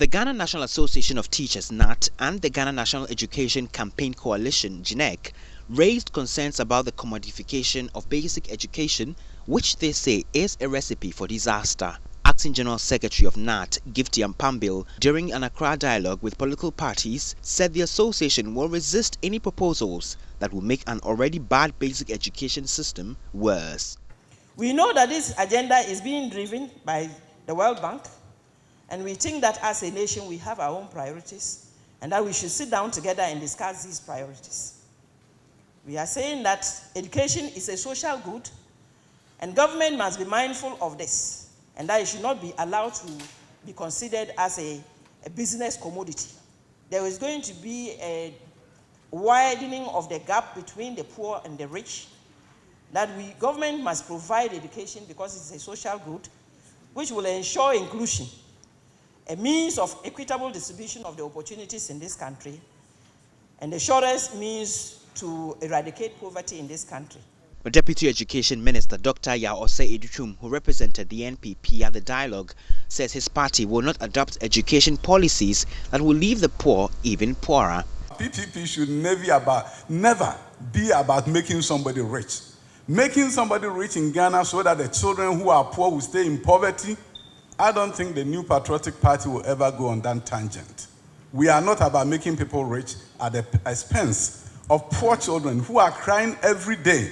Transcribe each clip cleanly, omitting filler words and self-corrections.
The Ghana National Association of Teachers (NAT) and the Ghana National Education Campaign Coalition (GNEC) raised concerns about the commodification of basic education, which they say is a recipe for disaster. Acting General Secretary of NAT, Gifty Ampambil, during an Accra dialogue with political parties, said the association will resist any proposals that will make an already bad basic education system worse. We know that this agenda is being driven by the World Bank, and we think that as a nation we have our own priorities and that we should sit down together and discuss these priorities. We are saying that education is a social good and government must be mindful of this, and that it should not be allowed to be considered as a business commodity. There is going to be a widening of the gap between the poor and the rich, that government must provide education because it's a social good, which will ensure inclusion, a means of equitable distribution of the opportunities in this country, and the surest means to eradicate poverty in this country. The Deputy Education Minister, Dr. Yaose Educhum, who represented the NPP at the dialogue, says his party will not adopt education policies that will leave the poor even poorer. PPP should never be about making somebody rich. Making somebody rich in Ghana so that the children who are poor will stay in poverty, I don't think the New Patriotic Party will ever go on that tangent. We are not about making people rich at the expense of poor children who are crying every day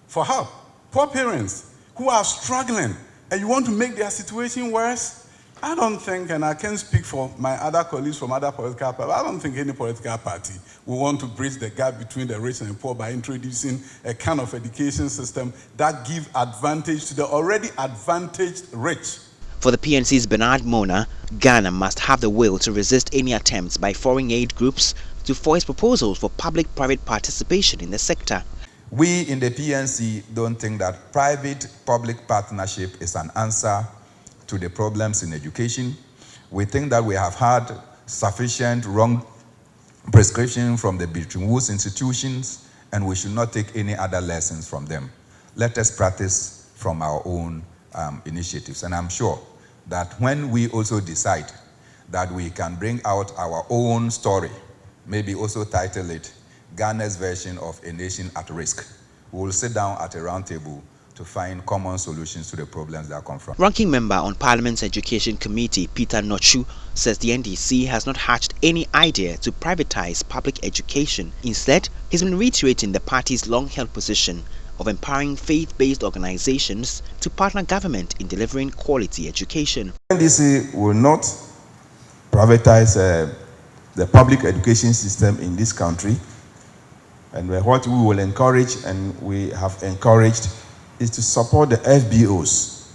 for help. Poor parents who are struggling, and you want to make their situation worse? I don't think, and I can speak for my other colleagues from other political parties, I don't think any political party will want to bridge the gap between the rich and the poor by introducing a kind of education system that gives advantage to the already advantaged rich. For the PNC's Bernard Mona, Ghana must have the will to resist any attempts by foreign aid groups to voice proposals for public-private participation in the sector. We in the PNC don't think that private-public partnership is an answer to the problems in education. We think that we have had sufficient wrong prescription from the Bretton Woods institutions, and we should not take any other lessons from them. Let us practice from our own initiatives. And I'm sure that when we also decide that we can bring out our own story, maybe also title it Ghana's version of A Nation at Risk, we will sit down at a round table to find common solutions to the problems that come from. Ranking member on Parliament's Education Committee, Peter Nochu, says the NDC has not hatched any idea to privatize public education. Instead, he's been reiterating the party's long-held position of empowering faith-based organizations to partner government in delivering quality education. NDC will not privatize the public education system in this country, and what we will encourage, and we have encouraged, is to support the FBOs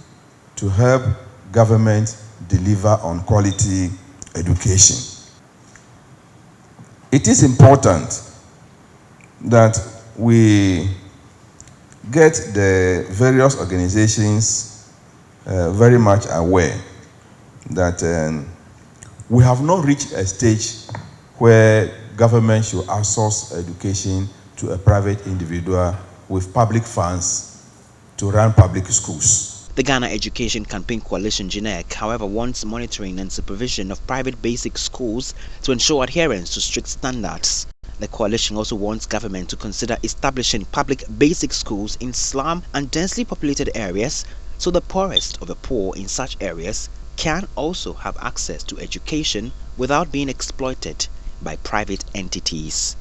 to help government deliver on quality education. It is important that we get the various organizations very much aware that we have not reached a stage where government should outsource education to a private individual with public funds to run public schools. The Ghana Education Campaign Coalition (GNEC), however, wants monitoring and supervision of private basic schools to ensure adherence to strict standards. The coalition also wants government to consider establishing public basic schools in slum and densely populated areas so the poorest of the poor in such areas can also have access to education without being exploited by private entities.